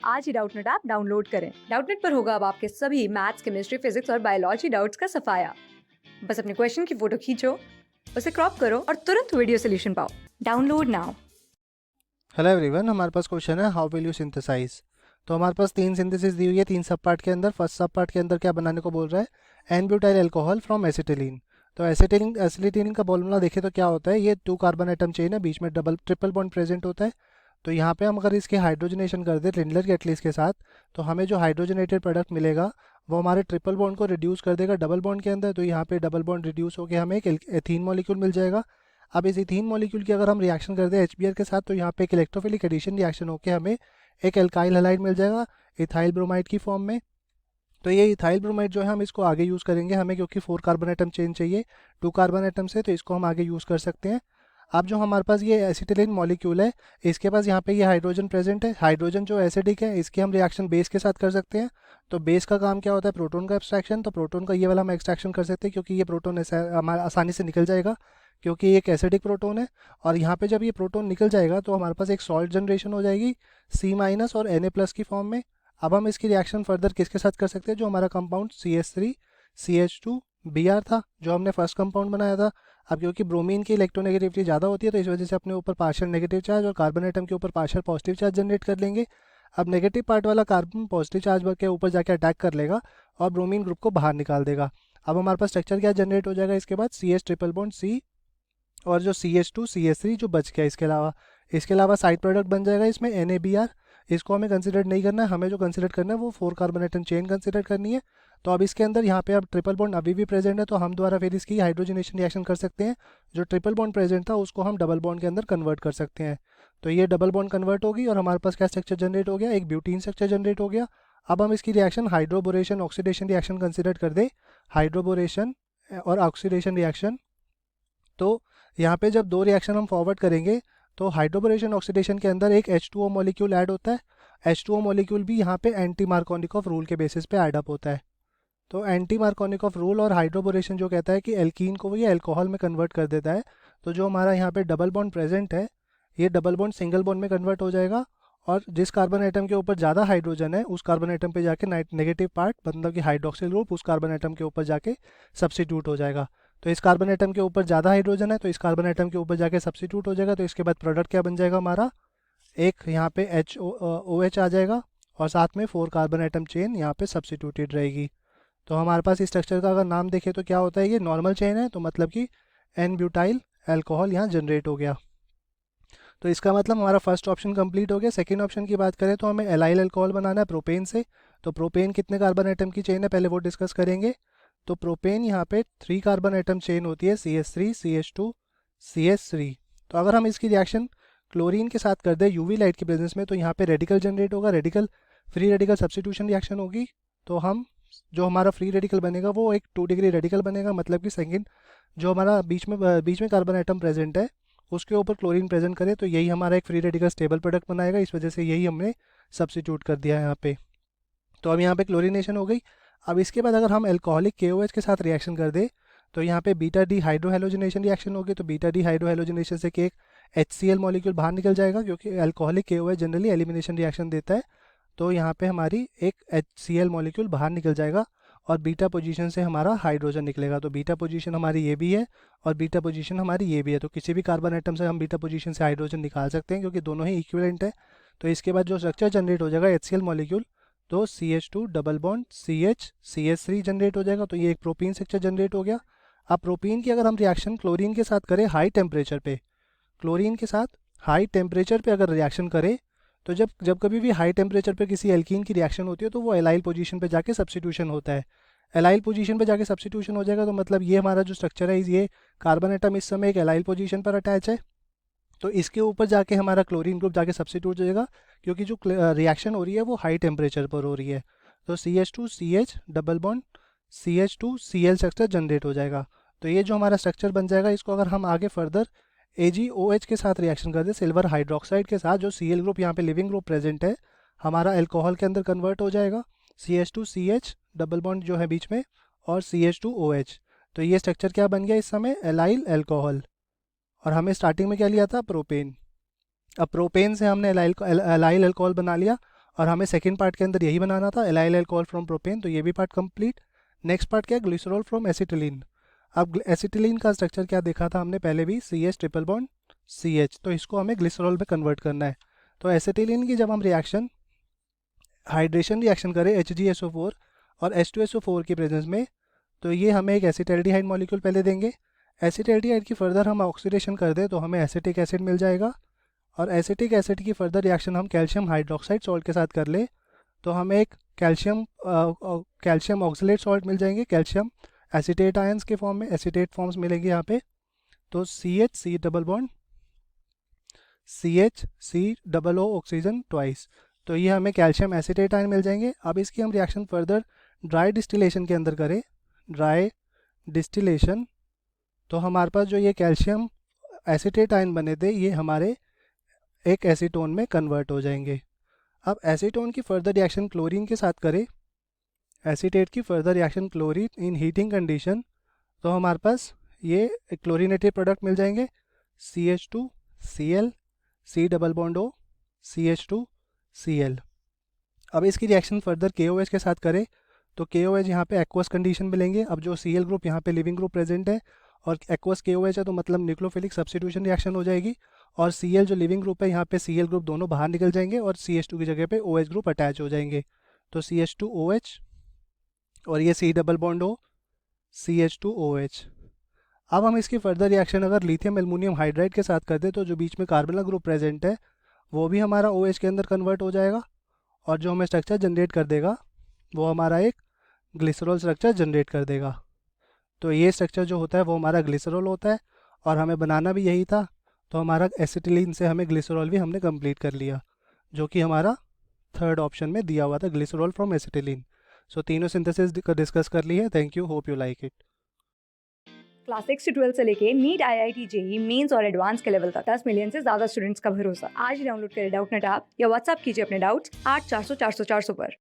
आज ही Doubtnut app download करें। Doubtnut पर होगा अब आपके सभी मैथ्स, केमिस्ट्री, फिजिक्स और बायोलॉजी डाउट्स का सफाया। बस अपने क्वेश्चन की फोटो खींचो, उसे क्रॉप करो और तुरंत वीडियो सोल्यूशन पाओ। Download now. हेलो एवरीवन, हमारे पास क्वेश्चन है हाउ विल यू सिंथेसाइज। तो हमारे पास तीन सिंथेसिस दी हुई है, तीन सब पार्ट के अंदर। फर्स्ट सब पार्ट के अंदर क्या बनाने को बोल रहा है, n butyl alcohol from acetylene. तो एसिटिलीन का फॉर्मूला देखें तो क्या होता है, ये 2 कार्बन एटम चेन है, बीच में डबल ट्रिपल बॉन्ड प्रेजेंट होता है। तो यहाँ पे हम अगर इसके हाइड्रोजनेशन कर दें रिंडलर कैटलिस्ट के साथ, तो हमें जो हाइड्रोजनेटेड प्रोडक्ट मिलेगा वो हमारे ट्रिपल बॉन्ड को रिड्यूस कर देगा डबल बॉन्ड के अंदर। तो यहाँ पे डबल बॉन्ड रिड्यूस होकर हमें एक एथीन मॉलिक्यूल मिल जाएगा। अब इस इथीन मॉलिक्यूल की अगर हम रिएक्शन कर दें HBr के साथ, तो यहाँ पे एक इलेक्ट्रोफिलिक एडिशन रिएक्शन होकर हमें एक एल्काइल हैलाइड मिल जाएगा इथाइल ब्रोमाइड की फॉर्म में। तो ये इथाइल ब्रोमाइड जो है हम इसको आगे यूज़ करेंगे, हमें क्योंकि 4 कार्बन एटम चेन चाहिए 2 कार्बन एटम से, तो इसको हम आगे यूज़ कर सकते हैं। अब जो हमारे पास ये एसिटिलीन मॉलिक्यूल है, इसके पास यहाँ पे ये हाइड्रोजन प्रेजेंट है। हाइड्रोजन जो एसिडिक है, इसकी हम रिएक्शन बेस के साथ कर सकते हैं। तो बेस का काम क्या होता है, प्रोटोन का एक्सट्रैक्शन। तो प्रोटोन का ये वाला हम एक्सट्रैक्शन कर सकते हैं, क्योंकि ये प्रोटोन हमारा आसानी से निकल जाएगा, क्योंकि ये एक एसिडिक प्रोटोन है। और यहाँ पे जब ये प्रोटोन निकल जाएगा तो हमारे पास एक सॉल्ट जनरेशन हो जाएगी C- और Na+ की फॉर्म में। अब हम इसकी रिएक्शन फर्दर किसके साथ कर सकते हैं, जो हमारा कंपाउंड CH3CH2Br था, जो हमने फर्स्ट कंपाउंड बनाया था। अब क्योंकि ब्रोमीन की इलेक्ट्रोनेगेटिविटी ज़्यादा होती है, तो इस वजह से अपने ऊपर पार्शियल नेगेटिव चार्ज और कार्बन एटम के ऊपर पार्शियल पॉजिटिव चार्ज जनरेट कर लेंगे। अब नेगेटिव पार्ट वाला कार्बन पॉजिटिव चार्ज के ऊपर जाके अटैक कर लेगा और ब्रोमीन ग्रुप को बाहर निकाल देगा। अब हमारे पास स्ट्रक्चर क्या जनरेट हो जाएगा, इसके बाद CH ट्रिपल बॉन्ड C और जो CH2CH3 जो बच गया, इसके अलावा साइड प्रोडक्ट बन जाएगा इसमें NaBr। इसको हमें कंसिडर नहीं करना है, हमें जो कंसिडर करना है वो 4 कार्बन एटम चेन कंसिडर करनी है। तो अब इसके अंदर यहाँ पे अब ट्रिपल बॉन्ड अभी भी प्रेजेंट है, तो हम द्वारा फिर इसकी हाइड्रोजनेशन रिएक्शन कर सकते हैं। जो ट्रिपल बॉन्ड प्रेजेंट था उसको हम डबल बॉन्ड के अंदर कन्वर्ट कर सकते हैं। तो ये डबल बॉन्ड कन्वर्ट होगी और हमारे पास क्या स्ट्रक्चर जनरेट हो गया, एक ब्यूटीन स्ट्रक्चर जनरेट हो गया। अब हम इसकी reaction hydroboration oxidation reaction consider कर दे, हाइड्रोबोरेशन और ऑक्सीडेशन रिएक्शन। तो यहाँ पे जब दो रिएक्शन हम फॉरवर्ड करेंगे, तो हाइड्रोबोरेशन ऑक्सीडेशन के अंदर एक H2O मॉलिक्यूल ऐड होता है। H2O मॉलिक्यूल भी यहाँ पे एंटी मार्कोनिकॉफ रूल के बेसिस पे ऐड अप होता है। तो एंटी मार्कोनिकॉफ रूल और हाइड्रोबोरेशन जो कहता है कि एल्कीन को ये अल्कोहल में कन्वर्ट कर देता है। तो जो हमारा यहाँ पे डबल बॉन्ड प्रेजेंट है, ये डबल बॉन्ड सिंगल बॉन्ड में कन्वर्ट हो जाएगा। और जिस कार्बन एटम के ऊपर ज़्यादा हाइड्रोजन है, उस कार्बन एटम पे जाके नेगेटिव पार्ट, मतलब कि हाइड्रोक्सिल ग्रुप, उस कार्बन एटम के ऊपर जाके सब्सिट्यूट हो जाएगा। तो इस कार्बन एटम के ऊपर ज़्यादा हाइड्रोजन है, तो इस कार्बन एटम के ऊपर जाके सब्सिट्यूट हो जाएगा। तो इसके बाद प्रोडक्ट क्या बन जाएगा हमारा, एक यहाँ पे OH आ जाएगा और साथ में 4 कार्बन एटम चेन यहाँ पे सब्सिट्यूटेड रहेगी। तो हमारे पास इस स्ट्रक्चर का अगर नाम देखें तो क्या होता है, ये नॉर्मल चेन है, तो मतलब कि एन ब्यूटाइल अल्कोहल यहाँ जनरेट हो गया। तो इसका मतलब हमारा फर्स्ट ऑप्शन कंप्लीट हो गया। सेकंड ऑप्शन की बात करें तो हमें एलाइल अल्कोहल बनाना है प्रोपेन से। तो प्रोपेन कितने कार्बन एटम की चेन है, पहले वो डिस्कस करेंगे। तो प्रोपेन यहाँ पे 3 कार्बन एटम चेन होती है, CH3 CH2 CH3। तो अगर हम इसकी रिएक्शन क्लोरीन के साथ कर दें यूवी लाइट की प्रेजेंस में, तो यहाँ पे रेडिकल जनरेट होगा, फ्री रेडिकल सब्स्टिट्यूशन रिएक्शन होगी। तो हम जो हमारा फ्री रेडिकल बनेगा वो एक 2 डिग्री रेडिकल बनेगा, मतलब कि सेकंड जो हमारा बीच में कार्बन एटम प्रेजेंट है उसके ऊपर क्लोरीन प्रेजेंट करें, तो यही हमारा एक फ्री रेडिकल स्टेबल प्रोडक्ट बनाएगा। इस वजह से यही हमने सब्स्टिट्यूट कर दिया है यहाँ पे। तो अब यहाँ पे क्लोरीनेशन हो गई। अब इसके बाद अगर हम अल्कोहलिक KOH के साथ रिएक्शन कर दे, तो यहाँ पे बीटा डी हाइड्रोहेलोजनेशन रिएक्शन होगी। तो बीटा डी हाइड्रोहेलोजनेशन से एक HCl मॉलिक्यूल बाहर निकल जाएगा, क्योंकि alcoholic KOH generally elimination reaction देता है। तो यहाँ पे हमारी एक HCl मॉलिक्यूल बाहर निकल जाएगा और बीटा पोजीशन से हमारा हाइड्रोजन निकलेगा। तो बीटा पोजीशन हमारी ये भी है और बीटा पोजीशन हमारी ये भी है। तो किसी भी कार्बन आइटम से हम बीटा पोजीशन से हाइड्रोजन निकाल सकते हैं, क्योंकि दोनों ही इक्विवेलेंट है। तो इसके बाद जो स्ट्रक्चर जनरेट हो जाएगा HCl मॉलिक्यूल, तो CH2 double bond CH CH3 generate हो जाएगा। तो ये एक प्रोपीन स्ट्रक्चर जनरेट हो गया। अब प्रोपीन की अगर हम रिएक्शन क्लोरीन के साथ करें हाई टेम्परेचर पे, क्लोरीन के साथ हाई टेम्परेचर पे अगर रिएक्शन करें, तो जब कभी भी हाई टेम्परेचर पे किसी एल्कीन की रिएक्शन होती है, तो वो एलाइल पोजीशन पे जाके सब्स्टिट्यूशन होता है। एलाइल पोजीशन पे जाके सब्स्टिट्यूशन हो जाएगा, तो मतलब ये हमारा जो स्ट्रक्चर है, ये कार्बन एटम इस समय एक एलाइल पोजीशन पर अटैच है। तो इसके ऊपर जाके हमारा क्लोरीन ग्रुप जाके सब्स्टिट्यूट हो जाएगा, क्योंकि जो रिएक्शन हो रही है वो हाई टेम्परेचर पर हो रही है। तो CH2CH double bond CH2Cl structure generate हो जाएगा। तो ये जो हमारा स्ट्रक्चर बन जाएगा, इसको अगर हम आगे फर्दर AgOH के साथ रिएक्शन कर दे, सिल्वर हाइड्रोक्साइड के साथ, जो Cl ग्रुप यहाँ पे लिविंग ग्रुप प्रेजेंट है, हमारा अल्कोहल के अंदर कन्वर्ट हो जाएगा। CH2CH डबल बॉन्ड जो है बीच में और CH2OH। तो ये स्ट्रक्चर क्या बन गया इस समय, एलाइल अल्कोहल। और हमें स्टार्टिंग में क्या लिया था, प्रोपेन। अब प्रोपेन से हमने एलाइल अल्कोहल बना लिया और हमें सेकेंड पार्ट के अंदर यही बनाना था, एलाइल अल्कोहल फ्रॉम प्रोपेन, तो ये भी पार्ट कंप्लीट। नेक्स्ट पार्ट क्या है, ग्लिसरॉल फ्रॉम एसिटिलीन। अब एसिटिलीन का स्ट्रक्चर क्या देखा था हमने पहले भी, CH ट्रिपल बॉन्ड CH, तो इसको हमें ग्लिसरॉल में कन्वर्ट करना है। तो एसिटिलीन की जब हम रिएक्शन हाइड्रेशन रिएक्शन करें HgSO4 और H2SO4 की प्रेजेंस में, तो ये हमें एक एसिटल्डिहाइड मॉलिक्यूल पहले देंगे। एसिटल्डिहाइड की फर्दर हम ऑक्सीडेशन कर दें तो हमें एसिटिक एसिड मिल जाएगा, और एसिटिक एसिड की फर्दर रिएक्शन हम कैल्शियम हाइड्रोक्साइड सॉल्ट के साथ कर ले तो हमें एक कैल्शियम ऑक्सलेट सॉल्ट मिल जाएंगे, कैल्शियम एसिटेट आयंस के फॉर्म में, एसिटेट फॉर्म्स मिलेंगे यहाँ पे। तो CH C double bond CH COO oxygen twice, तो ये हमें कैल्शियम एसिटेट आयन मिल जाएंगे। अब इसकी हम रिएक्शन फर्दर ड्राई डिस्टिलेशन के अंदर करें, ड्राई डिस्टिलेशन, तो हमारे पास जो ये कैल्शियम एसिटेट आयन बने थे ये हमारे एक एसीटोन में कन्वर्ट हो जाएंगे। अब एसीटोन की फर्दर रिएक्शन क्लोरीन के साथ करें, एसीटेट की फर्दर रिएक्शन क्लोरीन इन हीटिंग कंडीशन, तो हमारे पास ये क्लोरीनेटेड प्रोडक्ट मिल जाएंगे, CH2Cl C double bond O CH2Cl। अब इसकी रिएक्शन फर्दर KOH के साथ करें तो KOH यहाँ पे एक्वस कंडीशन मिलेंगे। अब जो Cl ग्रुप यहाँ पे लिविंग ग्रुप प्रेजेंट है और एक्वस KOH है तो मतलब न्यूक्लियोफिलिक सब्स्टिट्यूशन रिएक्शन हो जाएगी, और Cl जो लिविंग ग्रुप है यहाँ पे Cl ग्रुप दोनों बाहर निकल जाएंगे और CH2 की जगह पे OH ग्रुप अटैच हो जाएंगे, तो CH2OH और ये C double bond O CH2OH। अब हम इसकी फर्दर रिएक्शन अगर लिथियम एल्युमिनियम हाइड्राइड के साथ कर दें तो जो बीच में कार्बोनिल ग्रुप प्रेजेंट है वो भी हमारा OH के अंदर कन्वर्ट हो जाएगा, और जो हमें स्ट्रक्चर जनरेट कर देगा वो हमारा एक ग्लिसरॉल स्ट्रक्चर जनरेट कर देगा। तो ये स्ट्रक्चर जो होता है वो हमारा ग्लिसरॉल होता है, और हमें बनाना भी यही था, तो हमारा एसिटिलीन से हमें ग्लिसरॉल भी हमने कंप्लीट कर लिया, जो कि हमारा थर्ड ऑप्शन में दिया हुआ था, ग्लिसरॉल फ्रॉम एसिटिलीन। सो तीनों सिंथेसिस डिस्कस कर ली है। Thank you, hope you like it. Class 6 से 12 से लेके नीट IIT JEE मेंस और एडवांस के लेवल तक 10 मिलियन से ज्यादा स्टूडेंट्स का भरोसा। आज ही डाउनलोड करें डाउटनेट ऐप या व्हाट्सएप कीजिए अपने डाउट्स 8400 400 400 पर।